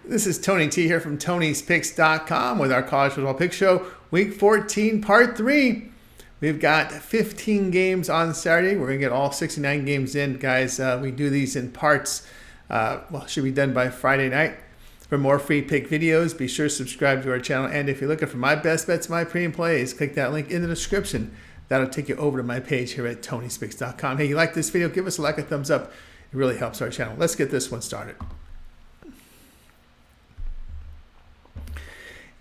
This is Tony T here from Tony'sPicks.com with our college football pick show, week 14, part 3. We've got 15 games on Saturday. We're going to get all 69 games in, guys. We do these in parts. Should be done by Friday night. For more free pick videos, be sure to subscribe to our channel. And if you're looking for my best bets, my premium plays, click that link in the description. That'll take you over to my page here at Tony'sPicks.com. Hey, you like this video? Give us a like, a thumbs up. It really helps our channel. Let's get this one started.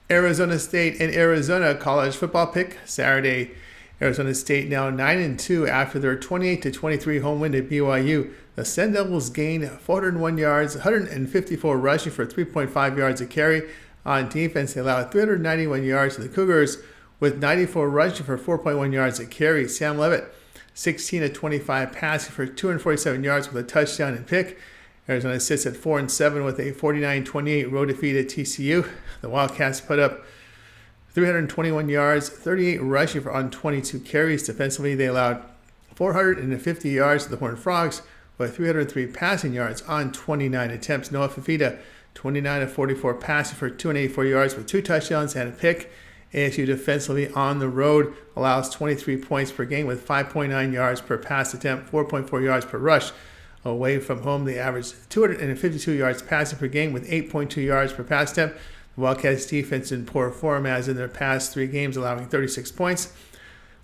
Arizona State and Arizona college football pick Saturday. Arizona State now 9-2 after their 28-23 home win at BYU. The Sun Devils gained 401 yards, 154 rushing for 3.5 yards a carry. On defense, they allowed 391 yards to the Cougars with 94 rushing for 4.1 yards a carry. Sam Levitt, 16-25 passing for 247 yards with a touchdown and pick. Arizona sits at 4-7 with a 49-28 road defeat at TCU. The Wildcats put up 321 yards, 38 rushing on 22 carries. Defensively, they allowed 450 yards to the Horned Frogs with 303 passing yards on 29 attempts. Noah Fifita, 29-44 passing for 284 yards with 2 touchdowns and a pick. ASU defensively on the road allows 23 points per game with 5.9 yards per pass attempt, 4.4 yards per rush. Away from home, they average 252 yards passing per game with 8.2 yards per pass attempt. The Wildcats defense in poor form as in their past 3 games, allowing 36 points,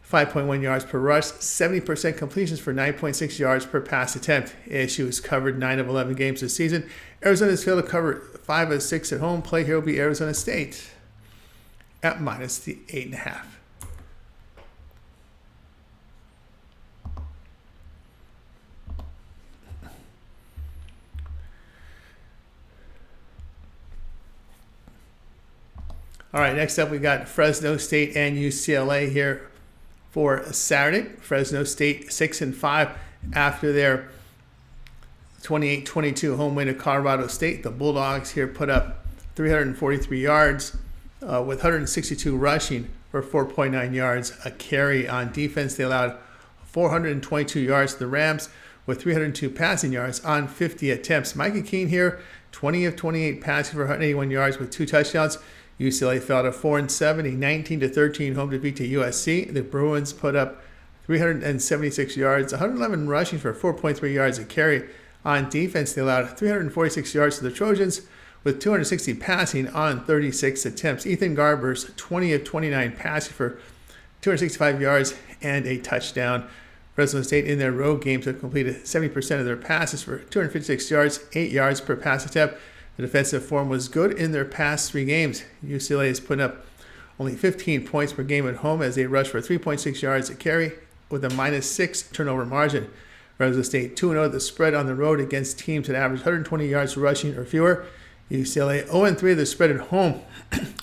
5.1 yards per rush, 70% completions for 9.6 yards per pass attempt. ASU has covered 9 of 11 games this season. Arizona's failed to cover 5 of 6 at home. Play here will be Arizona State at minus the 8.5. All right, next up we got Fresno State and UCLA here for Saturday. Fresno State 6-5 after their 28-22 home win at Colorado State. The Bulldogs here put up 343 yards with 162 rushing for 4.9 yards a carry. On defense, they allowed 422 yards to the Rams with 302 passing yards on 50 attempts. Micah Keene here, 20 of 28 passing for 181 yards with 2 touchdowns. UCLA fell to 4-7, a 19-13 home defeat to USC. The Bruins put up 376 yards, 111 rushing for 4.3 yards a carry. On defense, they allowed 346 yards to the Trojans with 260 passing on 36 attempts. Ethan Garbers, 20 of 29 passing for 265 yards and a touchdown. Fresno State in their road games have completed 70% of their passes for 256 yards, 8 yards per pass attempt. The defensive form was good in their past 3 games. UCLA has put up only 15 points per game at home as they rush for 3.6 yards a carry with a -6 turnover margin. Fresno State 2-0 the spread on the road against teams that average 120 yards rushing or fewer. UCLA 0-3 the spread at home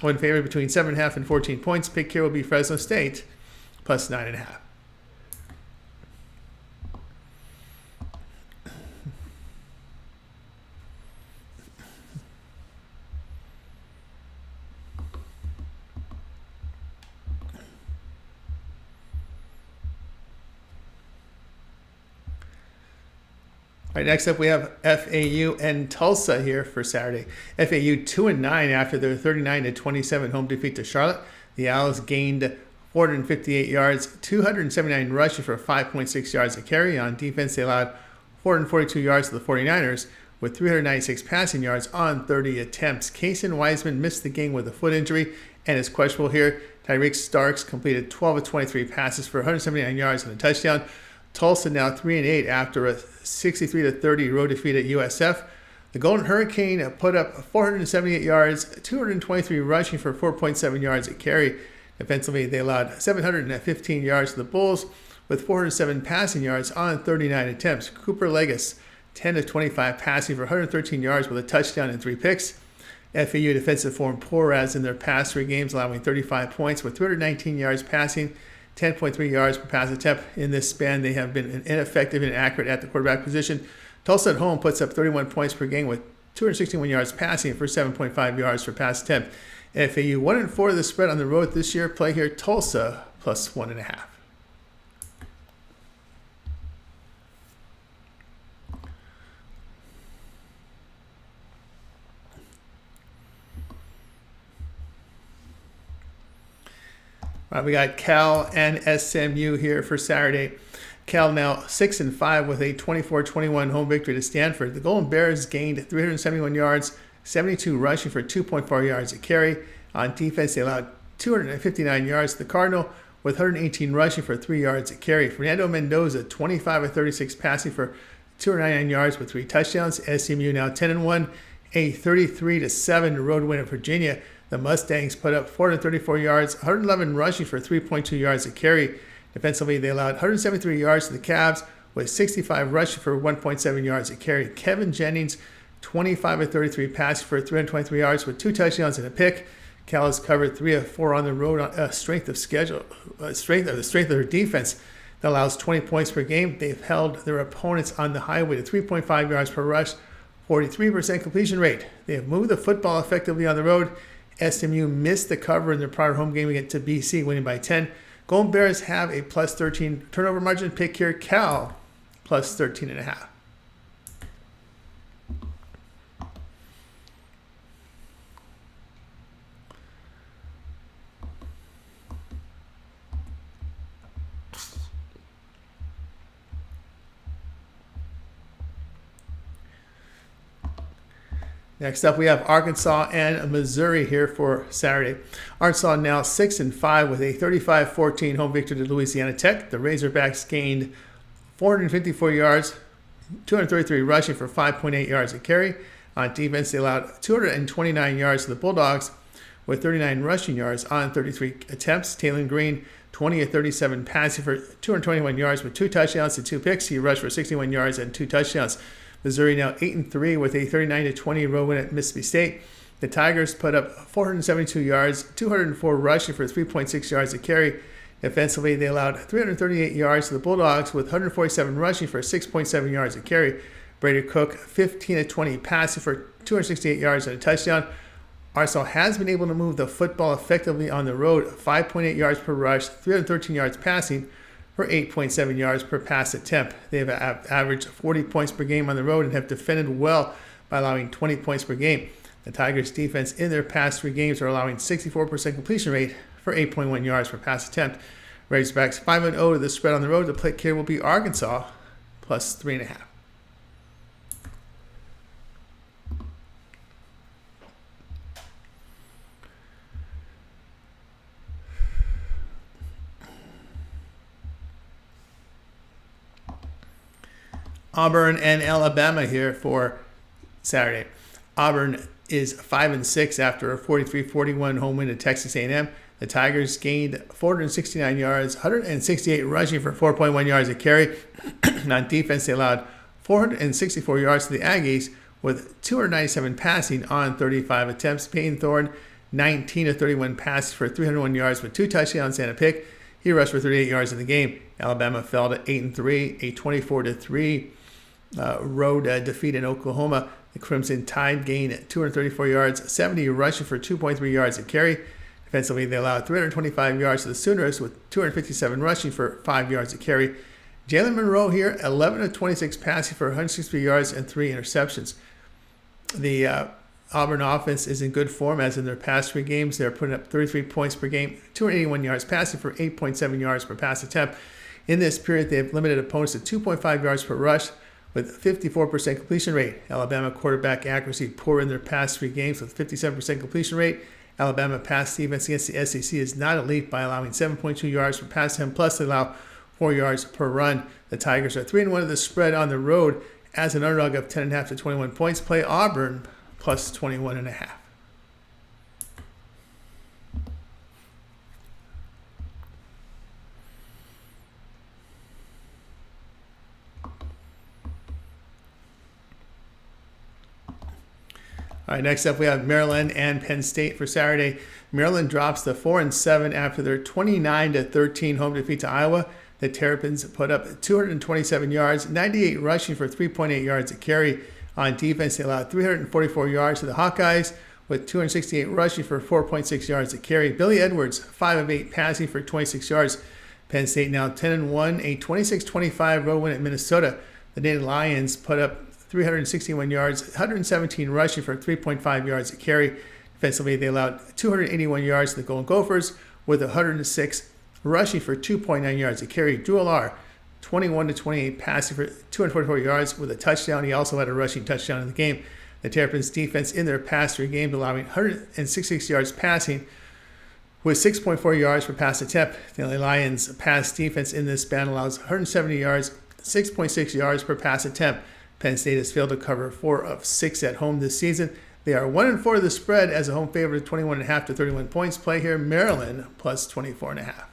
when favored between 7.5 and 14 points. Pick here will be Fresno State plus 9.5. All right, next up we have FAU and Tulsa here for Saturday. FAU 2-9 after their 39-27 home defeat to Charlotte. The Owls gained 458 yards, 279 rushing for 5.6 yards a carry. On defense, they allowed 442 yards to the 49ers with 396 passing yards on 30 attempts. Kason Wiseman missed the game with a foot injury and is questionable here. Tyreek Starks completed 12 of 23 passes for 179 yards and a touchdown. Tulsa now 3-8 after a 63-30 road defeat at USF. The Golden Hurricane put up 478 yards, 223 rushing for 4.7 yards a carry. Defensively, they allowed 715 yards to the Bulls with 407 passing yards on 39 attempts. Cooper Legas, 10 of 25 passing for 113 yards with a touchdown and 3 picks. FAU defensive form poor as in their past 3 games, allowing 35 points with 219 yards passing, 10.3 yards per pass attempt. In this span, they have been ineffective and inaccurate at the quarterback position. Tulsa at home puts up 31 points per game with 261 yards passing for 7.5 yards per pass attempt. FAU 1-4 the spread on the road this year. Play here Tulsa plus 1.5. All right, we got Cal and SMU here for Saturday. Cal now 6-5 with a 24-21 home victory to Stanford. The Golden Bears gained 371 yards, 72 rushing for 2.4 yards a carry. On defense, they allowed 259 yards to the Cardinal with 118 rushing for 3 yards a carry. Fernando Mendoza 25-36 passing for 299 yards with 3 touchdowns. SMU now 10-1, a 33-7 road win at Virginia. The Mustangs put up 434 yards, 111 rushing for 3.2 yards a carry. Defensively, they allowed 173 yards to the Cavs with 65 rushing for 1.7 yards a carry. Kevin Jennings, 25-33 passing for 323 yards with 2 touchdowns and a pick. Cal has covered 3 of 4 on the road on strength of their defense that allows 20 points per game. They've held their opponents on the highway to 3.5 yards per rush, 43% completion rate. They have moved the football effectively on the road. SMU missed the cover in their prior home game against BC, winning by 10. Golden Bears have a plus 13 turnover margin. Pick here, Cal, plus 13.5. Next up, we have Arkansas and Missouri here for Saturday. Arkansas now 6-5 with a 35-14 home victory to Louisiana Tech. The Razorbacks gained 454 yards, 233 rushing for 5.8 yards a carry. On defense, they allowed 229 yards to the Bulldogs with 39 rushing yards on 33 attempts. Taylor Green, 20-37 passing for 221 yards with 2 touchdowns and 2 picks. He rushed for 61 yards and 2 touchdowns. Missouri now 8-3 with a 39-20 road win at Mississippi State. The Tigers put up 472 yards, 204 rushing for 3.6 yards a carry. Defensively, they allowed 338 yards to the Bulldogs with 147 rushing for 6.7 yards a carry. Brady Cook 15-20 passing for 268 yards and a touchdown. Arkansas has been able to move the football effectively on the road, 5.8 yards per rush, 313 yards passing for 8.7 yards per pass attempt. They have averaged 40 points per game on the road and have defended well by allowing 20 points per game. The Tigers' defense in their past 3 games are allowing 64% completion rate for 8.1 yards per pass attempt. Razorbacks 5-0 to the spread on the road. The pick here will be Arkansas plus 3.5. Auburn and Alabama here for Saturday. Auburn is 5-6 after a 43-41 home win at Texas A&M. The Tigers gained 469 yards, 168 rushing for 4.1 yards a carry. On defense, they allowed 464 yards to the Aggies with 297 passing on 35 attempts. Peyton Thorne, 19-31 passes for 301 yards with 2 touchdowns and a pick. He rushed for 38 yards in the game. Alabama fell to 8-3, a 24-3 road defeat in Oklahoma. The Crimson Tide gained 234 yards, 70 rushing for 2.3 yards a carry. Defensively, they allowed 325 yards to the Sooners with 257 rushing for 5 yards a carry. Jalen Monroe here, 11-26 passing for 163 yards and 3 interceptions. The Auburn offense is in good form, as in their past 3 games. They're putting up 33 points per game, 281 yards passing for 8.7 yards per pass attempt. In this period, they have limited opponents to 2.5 yards per rush with 54% completion rate. Alabama quarterback accuracy poor in their past 3 games with 57% completion rate. Alabama pass defense against the SEC is not elite by allowing 7.2 yards per pass attempt, plus they allow 4 yards per run. The Tigers are 3-1 of the spread on the road as an underdog of 10.5 to 21 points. Play Auburn plus 21.5. All right, next up we have Maryland and Penn State for Saturday. Maryland drops to 4-7 after their 29-13 home defeat to Iowa. The Terrapins put up 227 yards, 98 rushing for 3.8 yards a carry. On defense, they allowed 344 yards to the Hawkeyes with 268 rushing for 4.6 yards a carry. Billy Edwards, 5 of 8 passing for 26 yards. Penn State now 10-1, a 26-25 road win at Minnesota. The Nittany Lions put up 361 yards, 117 rushing for 3.5 yards a carry. Defensively, they allowed 281 yards to the Golden Gophers with 106 rushing for 2.9 yards a carry. Drew Allar, 21-28 passing for 244 yards with a touchdown. He also had a rushing touchdown in the game. The Terrapins defense in their past 3 games allowing 166 yards passing with 6.4 yards per pass attempt. The LA Lions pass defense in this span allows 170 yards, 6.6 yards per pass attempt. Penn State has failed to cover 4 of 6 at home this season. They are 1-4 of the spread as a home favorite, 21.5 to 31 points. Play here, Maryland plus 24.5.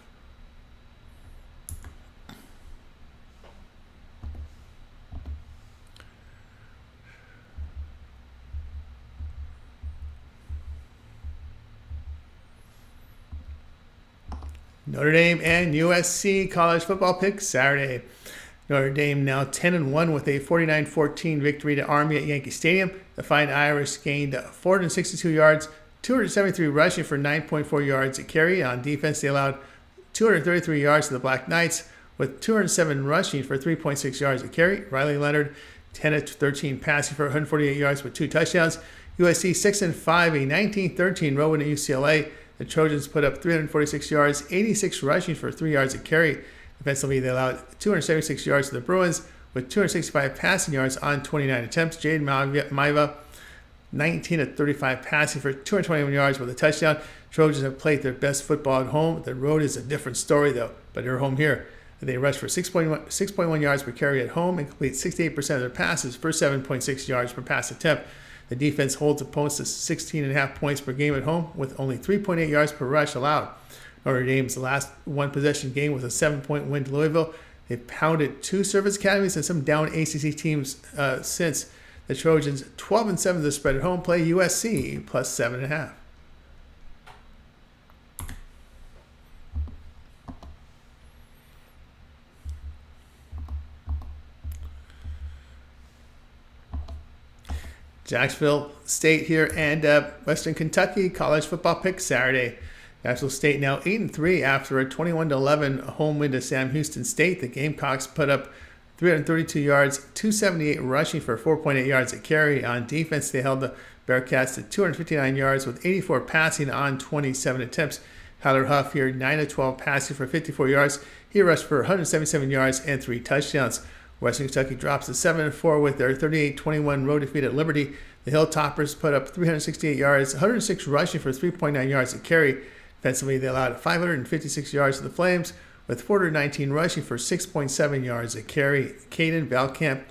Notre Dame and USC college football pick Saturday. Notre Dame now 10-1 with a 49-14 victory to Army at Yankee Stadium. The Fighting Irish gained 462 yards, 273 rushing for 9.4 yards a carry. On defense, they allowed 233 yards to the Black Knights with 207 rushing for 3.6 yards a carry. Riley Leonard 10-13 passing for 148 yards with 2 touchdowns. USC 6-5, a 19-13 road win at UCLA. The Trojans put up 346 yards, 86 rushing for 3 yards a carry. Defensively, they allowed 276 yards to the Bruins with 265 passing yards on 29 attempts. Jade Maiva, 19-35 passing for 221 yards with a touchdown. Trojans have played their best football at home. The road is a different story, though, but they're home here. They rush for 6.1 yards per carry at home and complete 68% of their passes for 7.6 yards per pass attempt. The defense holds opponents to 16.5 points per game at home with only 3.8 yards per rush allowed. Notre Dame's last one-possession game was a 7-point win to Louisville. They've pounded 2 service academies and some down ACC teams since. The Trojans 12-7 the spread at home. Play USC plus 7.5. Jacksonville State here and Western Kentucky college football pick Saturday. Jacksonville State now 8-3 after a 21-11 home win to Sam Houston State. The Gamecocks put up 332 yards, 278 rushing for 4.8 yards a carry. On defense, they held the Bearcats to 259 yards with 84 passing on 27 attempts. Tyler Huff here 9-12 passing for 54 yards. He rushed for 177 yards and 3 touchdowns. Western Kentucky drops to 7-4 with their 38-21 road defeat at Liberty. The Hilltoppers put up 368 yards, 106 rushing for 3.9 yards a carry. Defensively, they allowed 556 yards to the Flames with 419 rushing for 6.7 yards a carry. Caden Valkamp,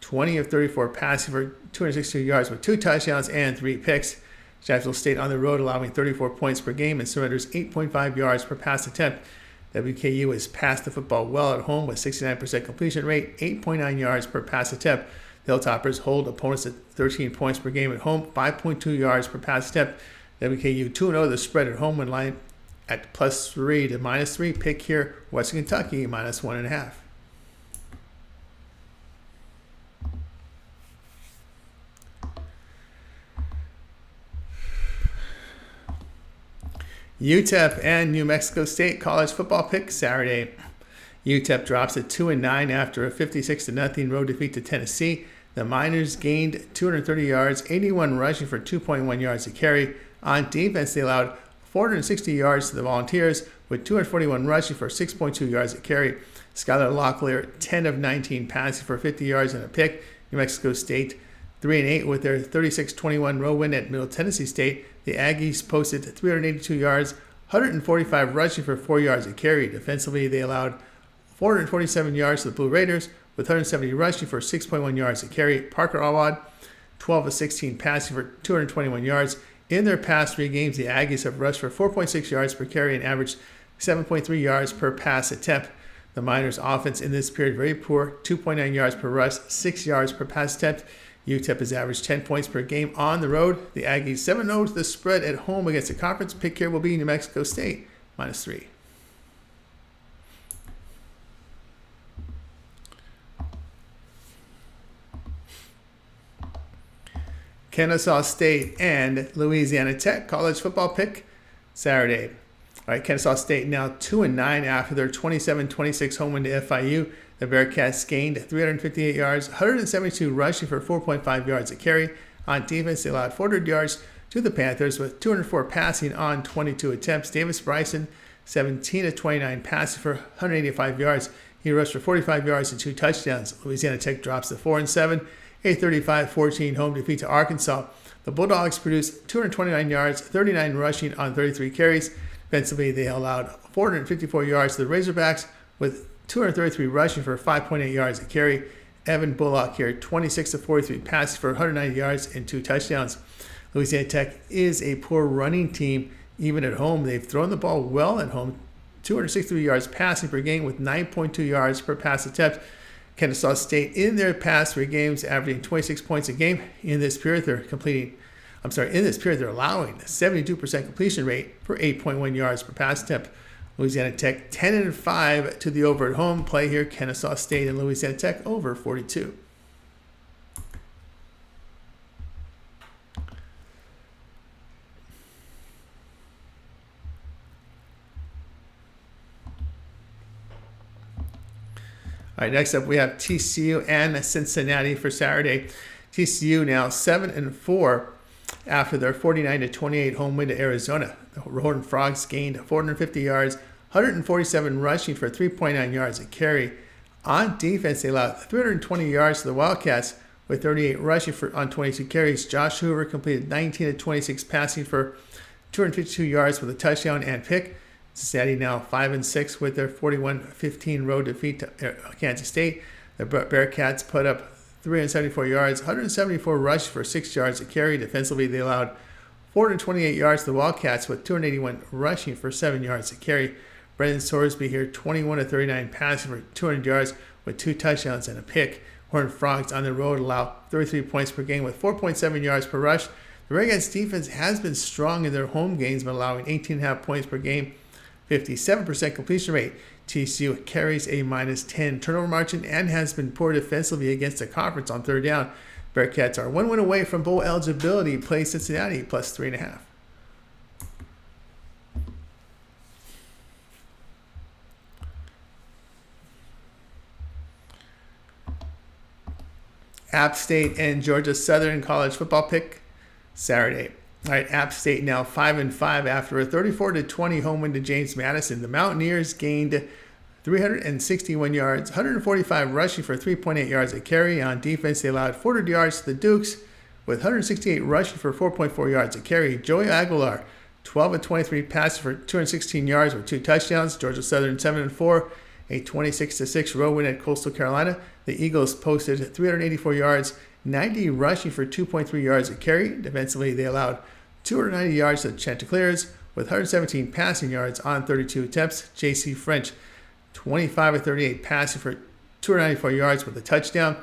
20 of 34 passing for 262 yards with 2 touchdowns and 3 picks. Jacksonville State on the road allowing 34 points per game and surrenders 8.5 yards per pass attempt. WKU has passed the football well at home with 69% completion rate, 8.9 yards per pass attempt. The Hilltoppers hold opponents at 13 points per game at home, 5.2 yards per pass attempt. WKU 2-0 the spread at home, in line at +3 to -3. Pick here, Western Kentucky -1.5. UTEP and New Mexico State college football pick Saturday. UTEP drops at 2-9 after a 56-0 road defeat to Tennessee. The Miners gained 230 yards, 81 rushing for 2.1 yards a carry. On defense, they allowed 460 yards to the Volunteers with 241 rushing for 6.2 yards a carry. Skylar Locklear, 10 of 19 passing for 50 yards and a pick. New Mexico State 3-8 with their 36-21 road win at Middle Tennessee State. The Aggies posted 382 yards, 145 rushing for 4 yards a carry. Defensively, they allowed 447 yards to the Blue Raiders with 170 rushing for 6.1 yards a carry. Parker Awad, 12 of 16 passing for 221 yards. In their past 3 games, the Aggies have rushed for 4.6 yards per carry and averaged 7.3 yards per pass attempt. The Miners' offense in this period very poor, 2.9 yards per rush, 6 yards per pass attempt. UTEP has averaged 10 points per game on the road. The Aggies 7-0 to the spread at home against the conference. Pick here will be New Mexico State -3. Kennesaw State and Louisiana Tech college football pick Saturday. All right, Kennesaw State now 2-9 after their 27-26 home win to FIU. The Bearcats gained 358 yards, 172 rushing for 4.5 yards a carry. On defense, they allowed 400 yards, to the Panthers with 204 passing on 22 attempts. Davis Bryson, 17 of 29 passing for 185 yards. He rushed for 45 yards and 2 touchdowns. Louisiana Tech drops to 4-7, a 35-14 home defeat to Arkansas. The Bulldogs produced 229 yards, 39 rushing on 33 carries. Defensively, they allowed 454 yards to the Razorbacks with 233 rushing for 5.8 yards a carry. Evan Bullock here, 26 of 43 passes for 190 yards and 2 touchdowns. Louisiana Tech is a poor running team even at home. They've thrown the ball well at home, 263 yards passing per game with 9.2 yards per pass attempt. Kennesaw State in their past 3 games averaging 26 points a game. In this period, they're allowing a 72% completion rate for 8.1 yards per pass attempt. Louisiana Tech 10-5 to the over at home. Play here, Kennesaw State and Louisiana Tech over 42. All right, next up we have TCU and Cincinnati for Saturday. TCU now 7-4 after their 49-28 home win to Arizona. The Horned Frogs gained 450 yards, 147 rushing for 3.9 yards a carry. On defense, they allowed 320 yards to the Wildcats with 38 rushing on 22 carries. Josh Hoover completed 19-26 passing for 252 yards with a touchdown and pick. Cincinnati now 5-6 with their 41-15 road defeat to Kansas State. The Bearcats put up 374 yards, 174 rush for 6 yards a carry. Defensively, they allowed 428 yards to the Wildcats with 281 rushing for 7 yards a carry. Brendan Sorsby here, 21-39 passing for 200 yards with 2 touchdowns and a pick. Horned Frogs on the road allow 33 points per game with 4.7 yards per rush. The Redcats defense has been strong in their home games, but allowing 18.5 points per game, 57% completion rate. TCU carries a -10 turnover margin and has been poor defensively against the conference on third down. Bearcats are 1 win away from bowl eligibility. Play Cincinnati plus 3.5. App State and Georgia Southern college football pick Saturday. All right, App State now 5-5 after a 34-20 home win to James Madison. The Mountaineers gained 361 yards, 145 rushing for 3.8 yards a carry. On defense, they allowed 400 yards to the Dukes with 168 rushing for 4.4 yards a carry. Joey Aguilar, 12-23 passes for 216 yards with 2 touchdowns. Georgia Southern 7-4, a 26-6 road win at Coastal Carolina. The Eagles posted 384 yards, 90 rushing for 2.3 yards a carry. Defensively, they allowed 290 yards to Chanticleers with 117 passing yards on 32 attempts. J.C. French, 25-38 passing for 294 yards with a touchdown.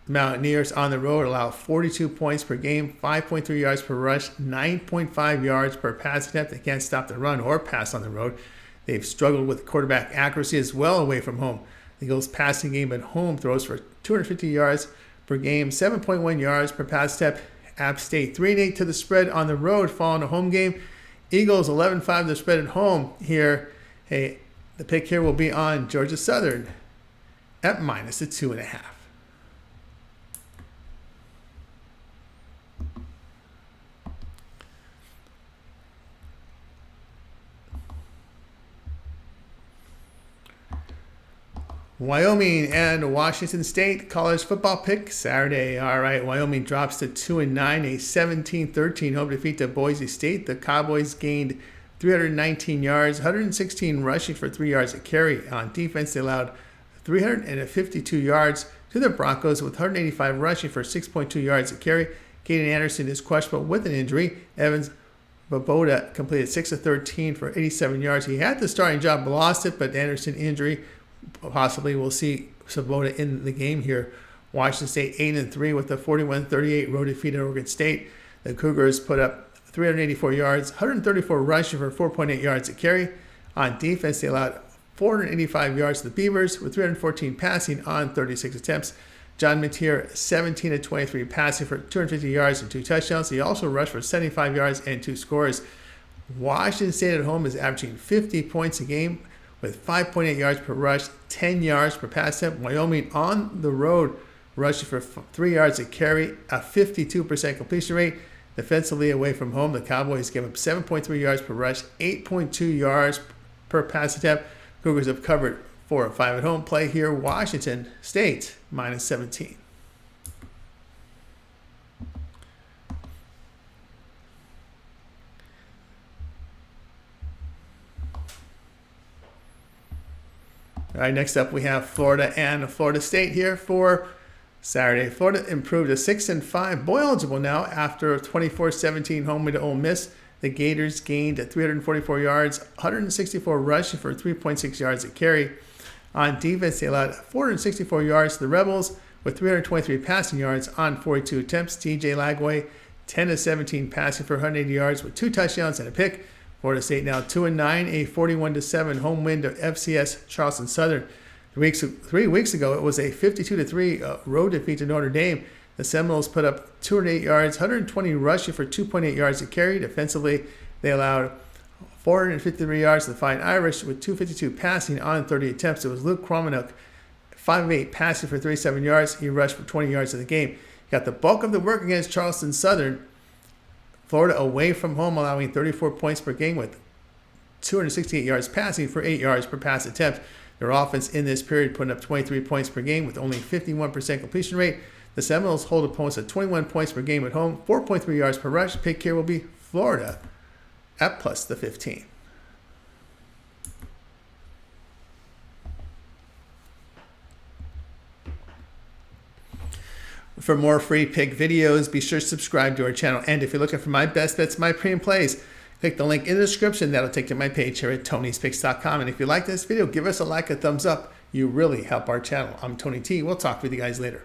The Mountaineers on the road allow 42 points per game, 5.3 yards per rush, 9.5 yards per pass attempt. They can't stop the run or pass on the road. They've struggled with quarterback accuracy as well away from home. The Eagles' passing game at home throws for 250 yards per game, 7.1 yards per pass attempt. App State 3-8 to the spread on the road following a home game. Eagles 11-5 to the spread at home here. Hey, the pick here will be on Georgia Southern at -2.5. Wyoming and Washington State college football pick Saturday. All right, Wyoming drops to 2-9, a 17-13 home defeat to Boise State. The Cowboys gained 319 yards, 116 rushing for 3 yards a carry. On defense, they allowed 352 yards to the Broncos with 185 rushing for 6.2 yards a carry. Caden Anderson is questionable with an injury. Evans Baboda completed 6 of 13 for 87 yards. He had the starting job, lost it, but Anderson injury possibly we'll see Sabota in the game here. Washington State 8-3 with a 41-38 road defeat at Oregon State. The Cougars put up 384 yards, 134 rushing for 4.8 yards a carry. On defense, they allowed 485 yards to the Beavers with 314 passing on 36 attempts. John Mateer 17-23 passing for 250 yards and 2 touchdowns. He also rushed for 75 yards and 2 scores. Washington State at home is averaging 50 points a game with 5.8 yards per rush, 10 yards per pass attempt. Wyoming on the road rushing for 3 yards a carry, a 52% completion rate. Defensively away from home, the Cowboys give up 7.3 yards per rush, 8.2 yards per pass attempt. Cougars have covered 4 of 5 at home. Play here, Washington State minus 17. All right, next up we have Florida and Florida State here for Saturday. Florida improved to 6-5, bowl eligible now after a 24-17 home win to Ole Miss. The Gators gained 344 yards, 164 rush for 3.6 yards a carry. On defense, they allowed 464 yards to the Rebels with 323 passing yards on 42 attempts. TJ Lagway, 10-17 passing for 180 yards with 2 touchdowns and a pick. Florida State now 2-9, a 41-7 home win to FCS Charleston Southern. 3 weeks ago, it was a 52-3 road defeat to Notre Dame. The Seminoles put up 208 yards, 120 rushing for 2.8 yards a carry. Defensively, they allowed 453 yards to the Fighting Irish with 252 passing on 30 attempts. It was Luke Kromenuk, 5 of 8 passing for 37 yards. He rushed for 20 yards in the game. He got the bulk of the work against Charleston Southern. Florida away from home, allowing 34 points per game with 268 yards passing for 8 yards per pass attempt. Their offense in this period putting up 23 points per game with only 51% completion rate. The Seminoles hold opponents at 21 points per game at home, 4.3 yards per rush. Pick here will be Florida at plus the 15. For more free pick videos, be sure to subscribe to our channel. And if you're looking for my best bets, my premium plays, click the link in the description. That'll take you to my page here at Tony'sPicks.com. And if you like this video, give us a like, a thumbs up. You really help our channel. I'm Tony T. We'll talk with you guys later.